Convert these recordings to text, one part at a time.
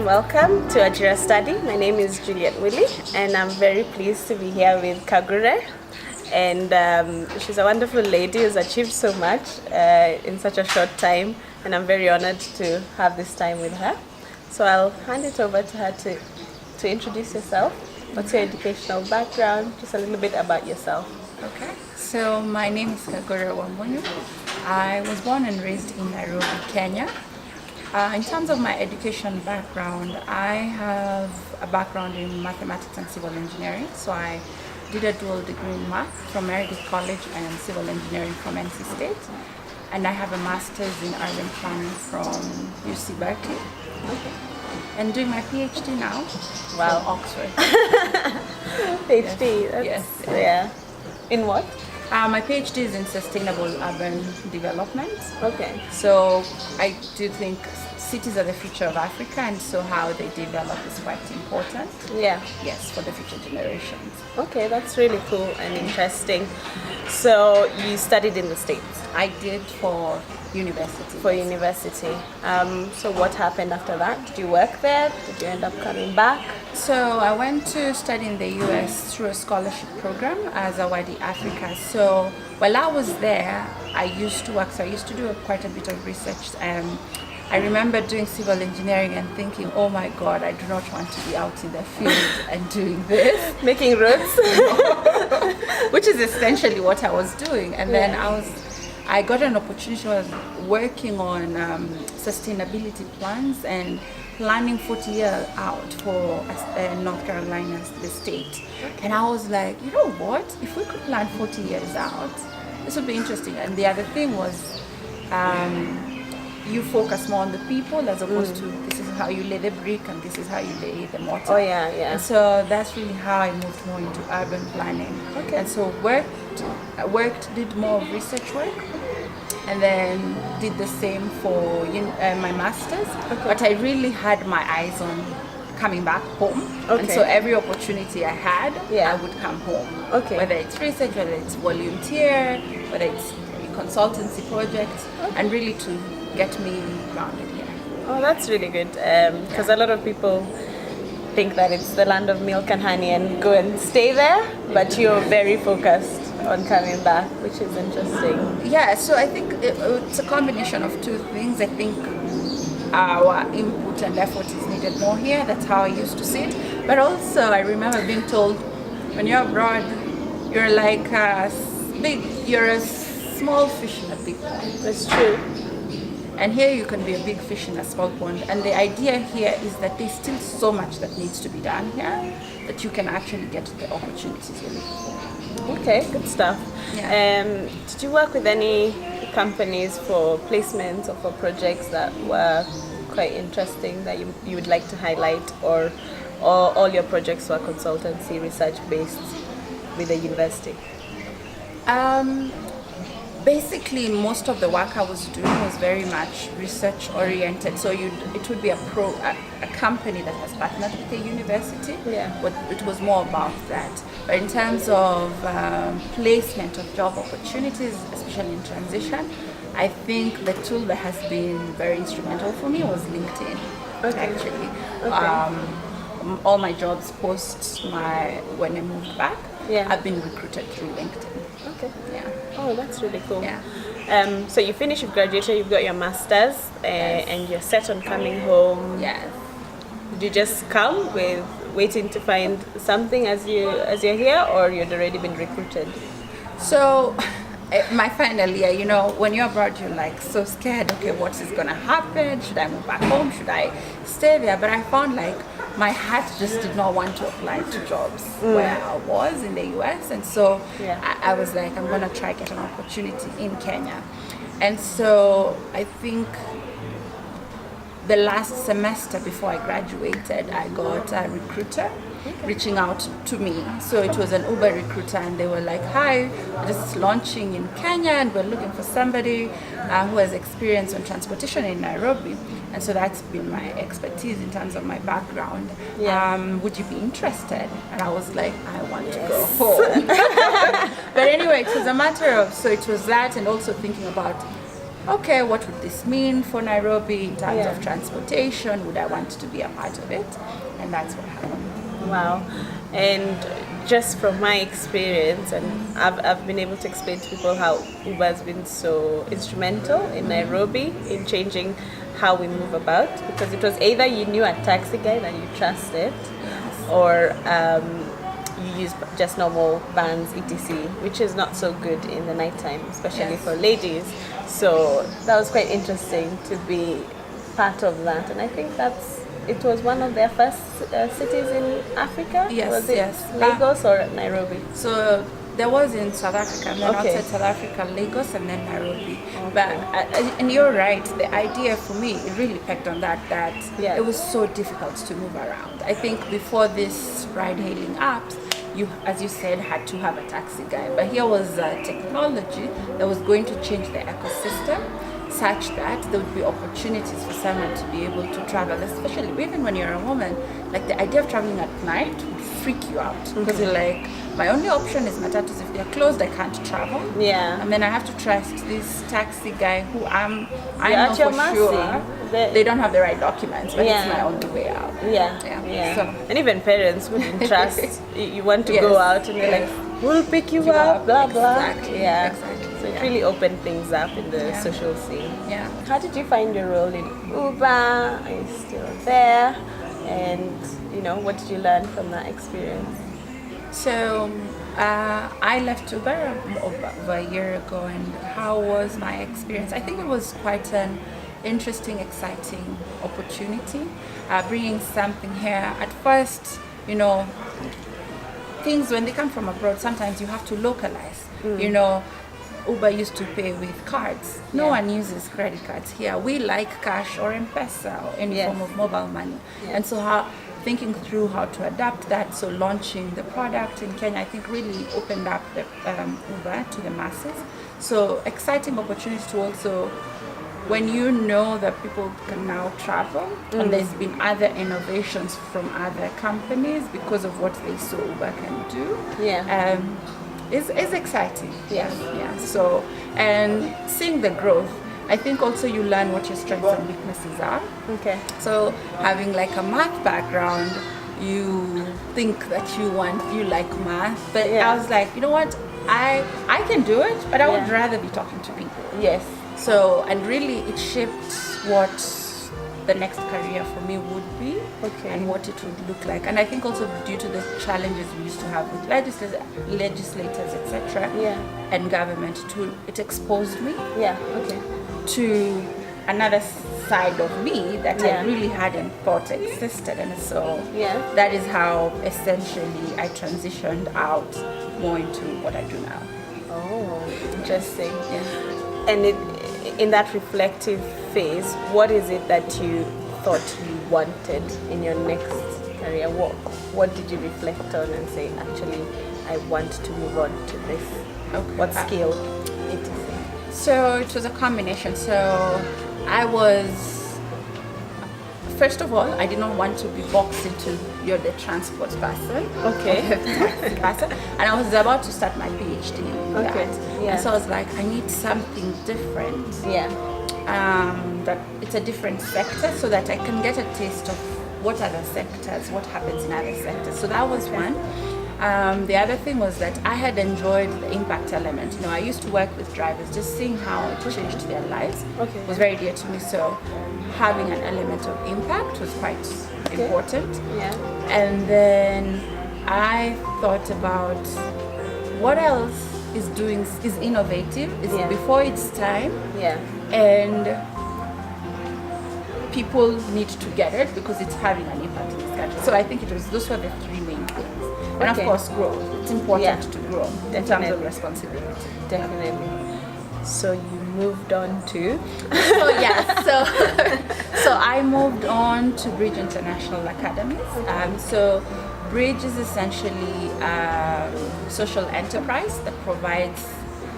and welcome to Ajira Stadi. My name is Juliet Willie and I'm very pleased to be here with Kagure. And she's a wonderful lady who's achieved so much in such a short time, and I'm very honored to have this time with her. So I'll hand it over to her to introduce yourself. What's your educational background? Just a little bit about yourself. Okay, so my name is Ajira Wamunyu. I was born and raised in Nairobi, Kenya. In terms of my education background, I have a background in mathematics and civil engineering. So I did a dual degree in math from Meredith College and civil engineering from NC State. And I have a master's in urban planning from UC Berkeley. Okay. And doing my PhD now. Wow. From Oxford. PhD. Yes. Yeah. In what? My PhD is in sustainable urban development. Okay. So I do think cities are the future of Africa, and so how they develop is quite important. Yeah. Yes, for the future generations. Okay, that's really cool and interesting. So you studied in the States? I did for university. For university. So what happened after that? Did you work there? Did you end up coming back? So I went to study in the US through a scholarship program as a YD Africa. So while I was there, I used to work. So I used to do quite a bit of research. I remember doing civil engineering and thinking, oh my God, I do not want to be out in the field and doing this. Making roads? Which is essentially what I was doing. And then I got an opportunity. I was working on sustainability plans and planning 40 years out for North Carolina, the state. Okay. And I was like, you know what? If we could plan 40 years out, this would be interesting. And the other thing was, you focus more on the people as opposed to this is how you lay the brick and this is how you lay the mortar. Oh yeah, yeah. And so that's really how I moved more into urban planning. Okay. And so did more research work, and then did the same for my master's. Okay. But I really had my eyes on coming back home. Okay. And so every opportunity I had, I would come home. Okay. Whether it's research, whether it's volunteer, whether it's consultancy projects, and really to get me grounded here. Oh, that's really good. Because a lot of people think that it's the land of milk and honey and go and stay there, but you're very focused on coming back, which is interesting. Yeah, so I think it's a combination of two things. I think our input and effort is needed more here. That's how I used to see it. But also, I remember being told, when you're abroad, you're like you're a small fish in a big pond. That's true. And here you can be a big fish in a small pond. And the idea here is that there's still so much that needs to be done here that you can actually get the opportunities you're looking for. Okay, good stuff. Yeah. Did you work with any companies for placements or for projects that were quite interesting that you would like to highlight, or all your projects were consultancy, research based with the university? Basically, most of the work I was doing was very much research oriented. So it would be a company that has partnered with the university. Yeah. But it was more about that. But in terms of placement of job opportunities, especially in transition, I think the tool that has been very instrumental for me was LinkedIn. Okay. Actually, okay. All my jobs when I moved back, I've been recruited through LinkedIn. Okay. Yeah. Oh, that's really cool. Yeah. So you finished with graduation, you've got your master's, and you're set on coming home. Yes. Did you just come with waiting to find something as you're here, or you'd already been recruited? So, my final year, when you're abroad, you're like so scared. Okay, what is gonna happen? Should I move back home? Should I stay there? But I found my heart just did not want to apply to jobs where I was in the US, and so I was like, I'm gonna try get an opportunity in Kenya. And so I think the last semester before I graduated, I got a recruiter reaching out to me. So it was an Uber recruiter, and they were like, hi, we're just launching in Kenya and we're looking for somebody who has experience on transportation in Nairobi. And so that's been my expertise in terms of my background. Would you be interested? And I was like, I want to go home. But anyway, it was a matter of, so it was that, and also thinking about okay, what would this mean for Nairobi in terms Yeah. of transportation? Would I want to be a part of it? And that's what happened. Wow. And just from my experience, and I've been able to explain to people how Uber has been so instrumental in Nairobi in changing how we move about, because it was either you knew a taxi guy that you trusted, or you use just normal vans, etc., which is not so good in the nighttime, especially Yes. for ladies. So that was quite interesting to be part of that, and I think it was one of their first cities in Africa. Yes, was it yes. Lagos or Nairobi? So there was in South Africa, and then Okay. outside South Africa, Lagos, and then Nairobi. But and you're right. The idea for me, it really pegged on that Yeah. it was so difficult to move around. I think before this ride-hailing apps, you, as you said, had to have a taxi guy. But here was technology that was going to change the ecosystem, such that there would be opportunities for someone to be able to travel, especially even when you're a woman. Like the idea of traveling at night would freak you out, because you're like, my only option is matatus. If they're closed, I can't travel. Yeah. And then I have to trust this taxi guy who I You're know at your for mercy. sure they don't have the right documents, but Yeah. it's my only way out. Yeah. So, And even parents wouldn't trust. You want to Yes. go out and they're Yes. like, we'll pick you You up, up. blah, blah. Exactly. Yeah. Exactly. So it Yeah. really opened things up in the Yeah. social scene. yeah. How did you find your role in Uber? Are you still there? And, what did you learn from that experience? So I left Uber over a year ago, and how was my experience? I think it was quite an interesting, exciting opportunity, bringing something here. At first, things when they come from abroad, sometimes you have to localize. Uber used to pay with cards. No Yeah. one uses credit cards here. We like cash or M-Pesa or any Yes. form of mobile money. Yeah. And so thinking through how to adapt that, so launching the product in Kenya, I think really opened up the Uber to the masses. So exciting opportunities to also, when you know that people can now travel, and there's been other innovations from other companies because of what they saw Uber can do. Yeah. Is exciting. Yeah. Yeah. So, and seeing the growth, I think also you learn what your strengths and weaknesses are. Okay. So having like a math background, you think that you like math, but Yeah. I was like, you know what, I can do it, but I would Yeah. rather be talking to people. Yes. So, and really it shaped what the next career for me would be, Okay. and what it would look like. And I think also due to the challenges we used to have with legislators, etc., Yeah. and government, it exposed me Yeah. Okay. to another side of me that Yeah. I really hadn't thought existed. And so Yeah. that is how essentially I transitioned out more into what I do now. Oh, interesting. Yeah. And in that reflective phase, what is it that you thought you wanted in your next career? What did you reflect on and say, actually, I want to move on to this? Okay. What skill? etc. So it was a combination. So I was, first of all, I did not want to be boxed into you're the transport person, Okay. taxi person, and I was about to start my PhD in Okay, that. yeah. And so I was like, I need something different. Yeah. That it's a different sector, so that I can get a taste of what other sectors, what happens in other sectors. So that was one. The other thing was that I had enjoyed the impact element. I used to work with drivers, just seeing how it changed their lives Okay. was very dear to me. So having an element of impact was quite important. Yeah. And then I thought about what else is innovative, is Yeah. before its time, Yeah. and people need to get it because it's having an impact in this country. So I think those were the three main things. And Okay. of course, growth. It's important Yeah. to grow in terms Definitely. of responsibility. Definitely. So you moved on to? So yes, so I moved on to Bridge International Academies. So Bridge is essentially a social enterprise that provides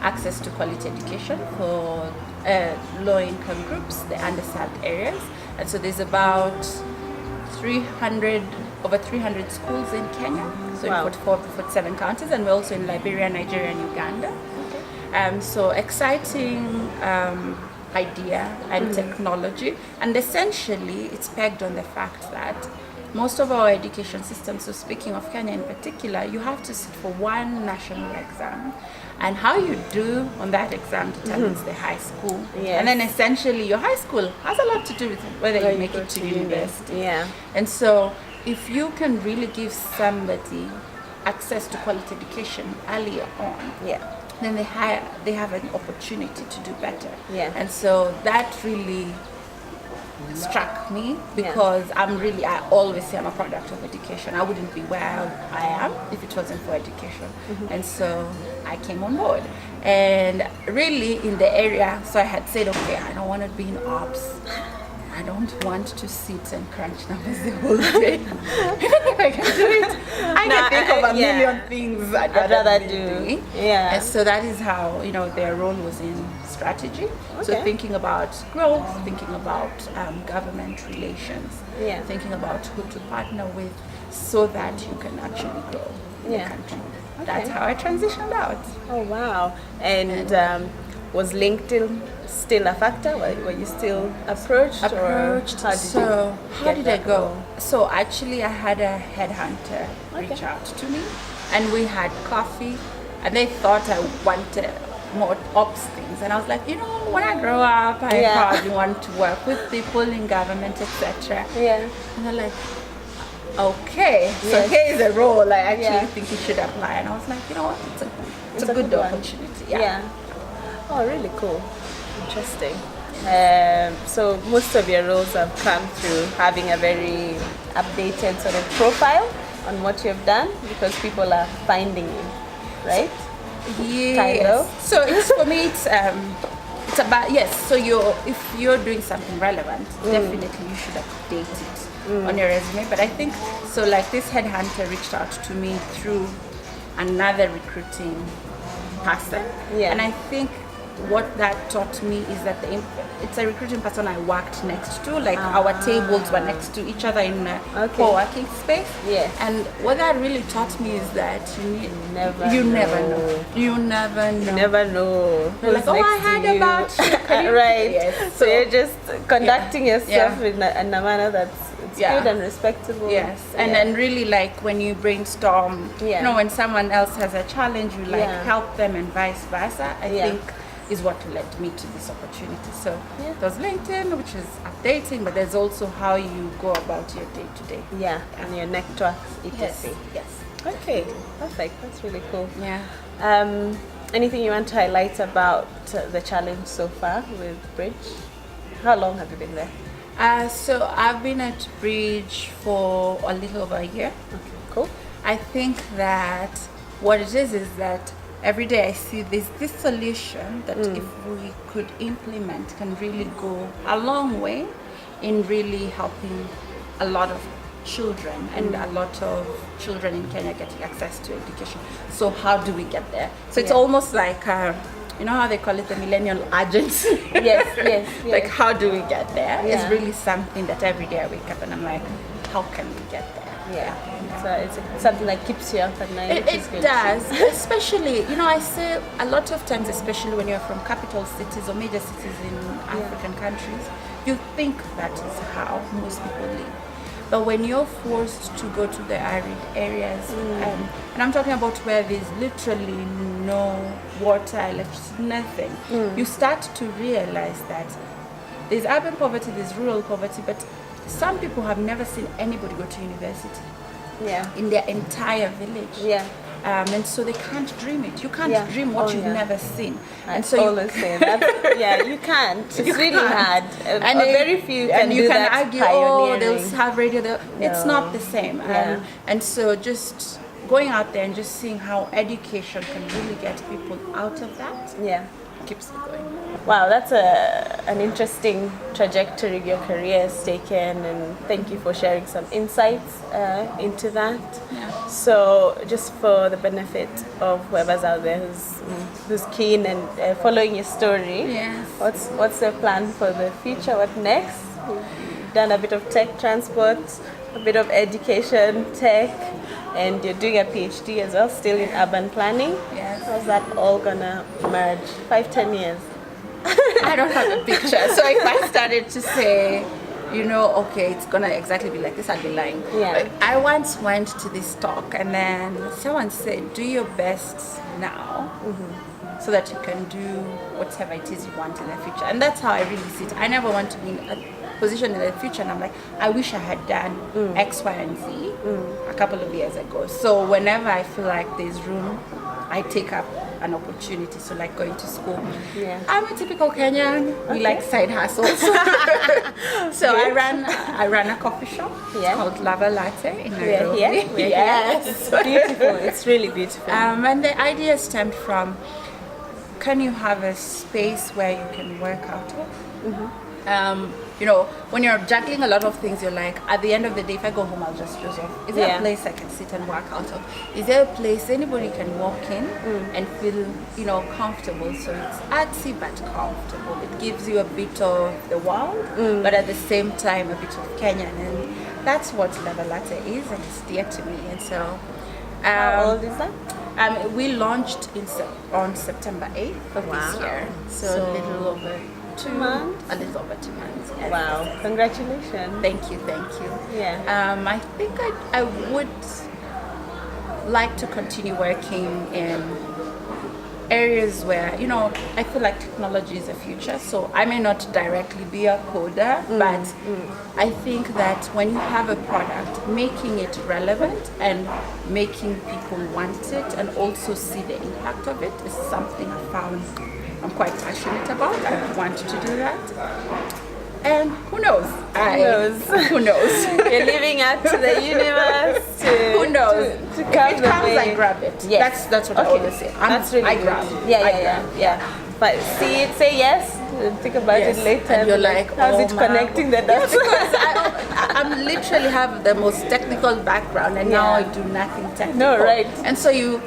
access to quality education for low-income groups, the underserved areas. And so there's about over 300 schools in Kenya, so Wow. in 47 counties, and we're also in Liberia, Nigeria, and Uganda. So exciting idea and technology, and essentially it's pegged on the fact that most of our education systems, so speaking of Kenya in particular, you have to sit for one national exam, and how you do on that exam determines the high school. Yes. And then essentially your high school has a lot to do with whether you make it to university. Yeah. And so if you can really give somebody access to quality education earlier on, then they have an opportunity to do better. Yeah. And so that really struck me, because I always say I'm a product of education. I wouldn't be where I am if it wasn't for education. And so I came on board, and really in the area, so I had said, okay, I don't want to be in ops. I don't want to sit and crunch numbers the whole day. Even if I can do it, I can think of a million things I'd rather do. Yeah. And so that is how, their role was in strategy. So thinking about growth, thinking about government relations, thinking about who to partner with so that you can actually grow the country. That's how I transitioned out. Oh, wow. And was LinkedIn still a factor? Were you still approached? Or how did I go? So actually I had a headhunter reach out to me, and we had coffee, and they thought I wanted more ops things, and I was like, when I grow up, I probably want to work with people in government, etc. Yeah. And they're like, okay, so here's a role I actually think you should apply. And I was like, what, it's a good opportunity. Yeah. Oh, really cool. Interesting. So most of your roles have come through having a very updated sort of profile on what you've done, because people are finding you, right? Yes. Kind of. So it's for me, it's about So if you're doing something relevant, definitely you should update it on your resume. But I think so. Like this headhunter reached out to me through another recruiting person, and I think what that taught me is that it's a recruiting person I worked next to, like our tables were next to each other in a co-working space. Yes. And what that really taught me is that you never know. You never know. Who's like, I heard about you. Right. Yes. So you're just conducting yourself in a manner that's good and respectable. Yes. And then really like when you brainstorm, when someone else has a challenge, you help them and vice versa. I think is what led me to this opportunity. So there's LinkedIn, which is updating, but there's also how you go about your day-to-day. Yeah, and your networks, etc. Yes. Okay, perfect. That's really cool. Yeah. Anything you want to highlight about the challenge so far with Bridge? How long have you been there? So I've been at Bridge for a little over a year. Okay, cool. I think that what it is that every day I see this solution that if we could implement can really go a long way in really helping a lot of children and a lot of children in Kenya getting access to education. So how do we get there? So it's almost like how they call it the millennial urgency. Yes. Like how do we get there? It's really something that every day I wake up and I'm like, how can we get there? So it's something that keeps you up at night. It does, especially, I say a lot of times, especially when you're from capital cities or major cities in African countries, you think that is how most people live. But when you're forced to go to the arid areas, and I'm talking about where there's literally no water, electricity, nothing, you start to realize that there's urban poverty, there's rural poverty, but some people have never seen anybody go to university in their entire village. And so they can't dream it. You can't dream what you've never seen. And so always say that. You can't. It's really hard. And very few can do that. And you can argue, they'll have radio. It's not the same. And so just going out there and just seeing how education can really get people out of that keeps me going. Wow, that's an interesting trajectory your career has taken, and thank you for sharing some insights into that. So just for the benefit of whoever's out there who's keen and following your story, what's the plan for the future? What next? You've done a bit of tech transport, a bit of education, tech, and you're doing a PhD as well, still in urban planning. Yes. How's that all gonna merge? 5-10 years? I don't have a picture. So if I started to say, okay, it's gonna exactly be like this, I'd be lying. Yeah. I once went to this talk and then someone said, do your best now so that you can do whatever it is you want in the future. And that's how I really see it. I never want to be in a position in the future and I'm like, I wish I had done X, Y, and Z a couple of years ago. So whenever I feel like there's room, I take up an opportunity. So like going to school. Yeah. I'm a typical Kenyan. We like side hustles. So I ran a coffee shop. Yeah. Called Lava Latte in We're Nairobi. here. Yes. It's beautiful. It's really beautiful. And the idea stemmed from, can you have a space where you can work out of? When you're juggling a lot of things, you're like, at the end of the day, if I go home, I'll just doze off. Is there a place I can sit and work out of? Is there a place anybody can walk in and feel, comfortable? So it's artsy but comfortable. It gives you a bit of the world, but at the same time, a bit of Kenyan. And that's what Lava Latte is, and it's dear to me. And so, how old is that? We launched on September 8th of this year. So a little over 2 months. A little over 2 months. Yes. Wow! Congratulations. Thank you. Yeah. I think I would like to continue working in areas where I feel like technology is the future. So I may not directly be a coder, but I think that when you have a product, making it relevant and making people want it and also see the impact of it is something I found I'm quite passionate about. I want to do that. And who knows? Who knows? You're leaving out to the universe. Who knows? To If it comes, I grab it. Yes. That's what I always say. That's really I good. grab. Yeah. But see it, say yes, and think about it later. And you're like, how's it connecting the dots? Because I'm literally have the most technical background, and now I do nothing technical. No, right. And so you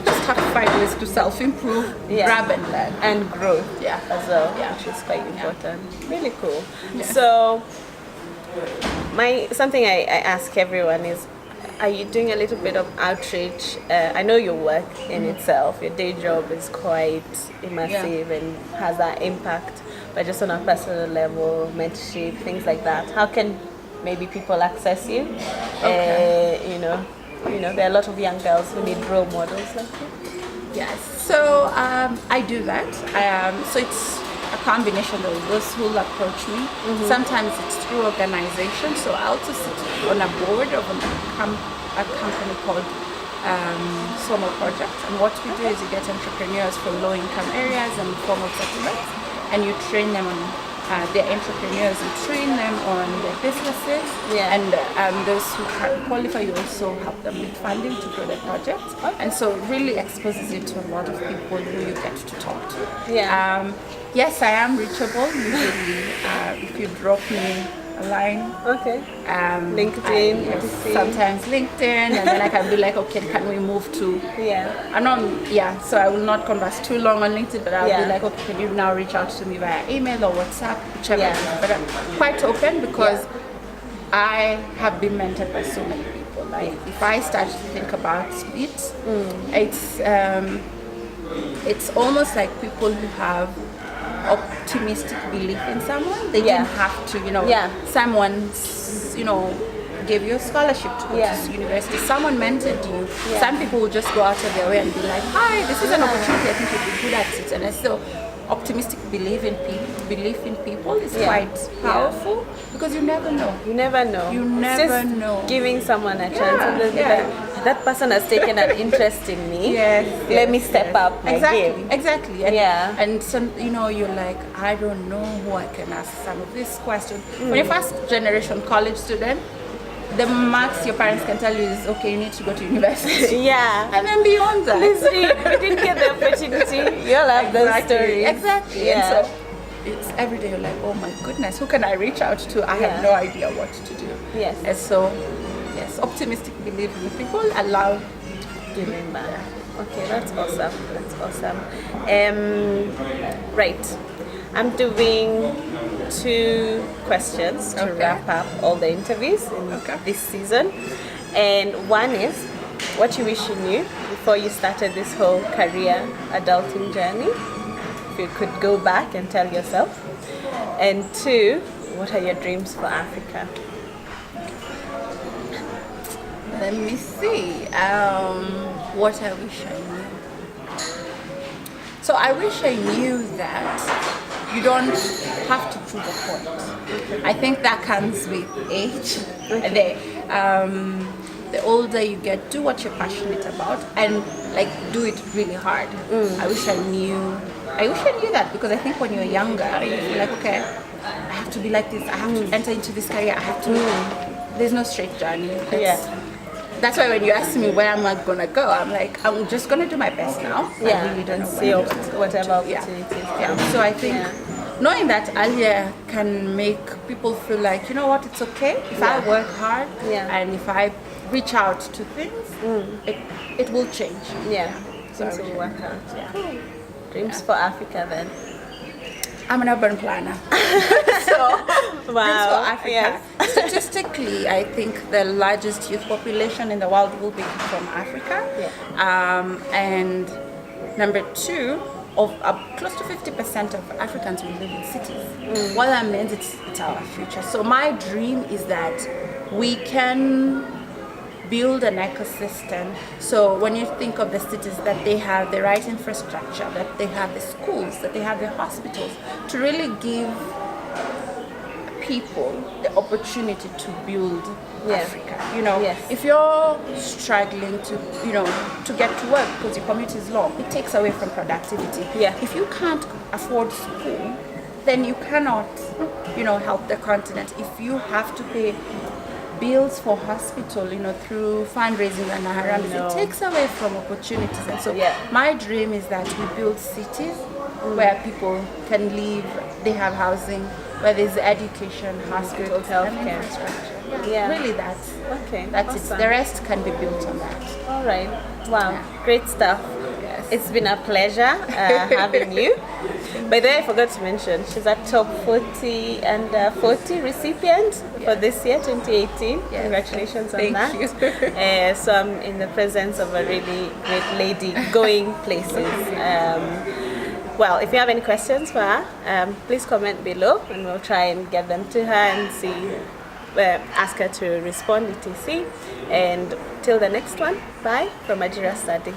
just have to find ways to self-improve, grab and learn. And growth as well, which is quite important. Really cool. Yeah. So, something I ask everyone is, are you doing a little bit of outreach? I know your work in itself, your day job is quite immersive and has that impact, but just on a personal level, mentorship, things like that. How can maybe people access you? Okay. There are a lot of young girls who need role models like you. Yes, so I do that. So it's a combination of those who will approach me. Sometimes it's through organizations. So I also sit on a board of a company called Somo Project. And what we do is you get entrepreneurs from low-income areas and formal settlements, and you train them on their entrepreneurs. You train them on their businesses, and those who qualify, you also help them with funding to grow their projects. And so it really exposes you to a lot of people who you get to talk to. Yes, I am reachable. Usually, if you drop me a line. Okay. LinkedIn. Sometimes LinkedIn, and then I can be like, okay, can we move to? So I will not converse too long on LinkedIn, but I'll be like, okay, can you now reach out to me via email or WhatsApp, whichever. But I'm quite open because I have been mentored by so many people. Like if I start to think about it, it's almost like people who have optimistic belief in someone. They didn't have to, someone, gave you a scholarship to go to university. Someone mentored you. Some people will just go out of their way and be like, hi, this is an opportunity, I think you'd be good at it. And so optimistic belief in people is quite powerful because you never know. You never know. Giving someone a chance and they'll be like, that person has taken an interest in me. Let me step up my game. Exactly. And so, you're like, I don't know who I can ask some of these questions. When you're first generation college student, the max your parents can tell you is, okay, you need to go to university. And then beyond that. We didn't get the opportunity. You'll have those stories. Exactly. And so it's every day you're like, oh my goodness, who can I reach out to? I have no idea what to do. And so, yes, optimistic belief in people allow giving back. Okay, that's awesome. Right. I'm doing 2 questions to wrap up all the interviews in this season. And one is, what you wish you knew before you started this whole career adulting journey? if you could go back and tell yourself? And 2, what are your dreams for Africa? Let me see. What I wish I knew. So I wish I knew that you don't have to prove a point. I think that comes with age. The older you get, do what you're passionate about and like do it really hard. I wish I knew that, because I think when you're younger, you feel like, okay, I have to be like this. I have to enter into this career. I have to. There's no straight journey. That's why when you ask me where am I gonna go, I'm like, I'm just gonna do my best now. I really don't know see whatever opportunities. So I think knowing that earlier can make people feel like, you know what, it's okay if I work hard and if I reach out to things, it will change. So it will work out. Cool. Dreams for Africa then. I'm an urban planner. Dreams for Africa. Statistically, I think the largest youth population in the world will be from Africa. And number 2, close to 50% of Africans will live in cities. What that means, it's our future. So my dream is that we can build an ecosystem. So when you think of the cities, that they have the right infrastructure, that they have the schools, that they have the hospitals, to really give people the opportunity to build Africa. If you're struggling to get to work because your commute is long, it takes away from productivity. If you can't afford school, then you cannot help the continent. If you have to pay bills for hospital, through fundraising and harambee, it takes away from opportunities. And so my dream is that we build cities where people can live, they have housing, where there's education, hospitals, healthcare, infrastructure. Really that's awesome. It. The rest can be built on that. All right. Wow. Great stuff. It's been a pleasure having you. By the way, I forgot to mention, she's a top 40 and 40 recipient for this year, 2018. Congratulations on that. Thank you. So I'm in the presence of a really great lady going places. Well, if you have any questions for her, please comment below and we'll try and get them to her and see, ask her to respond, etc. And till the next one, bye from Ajira Stadi.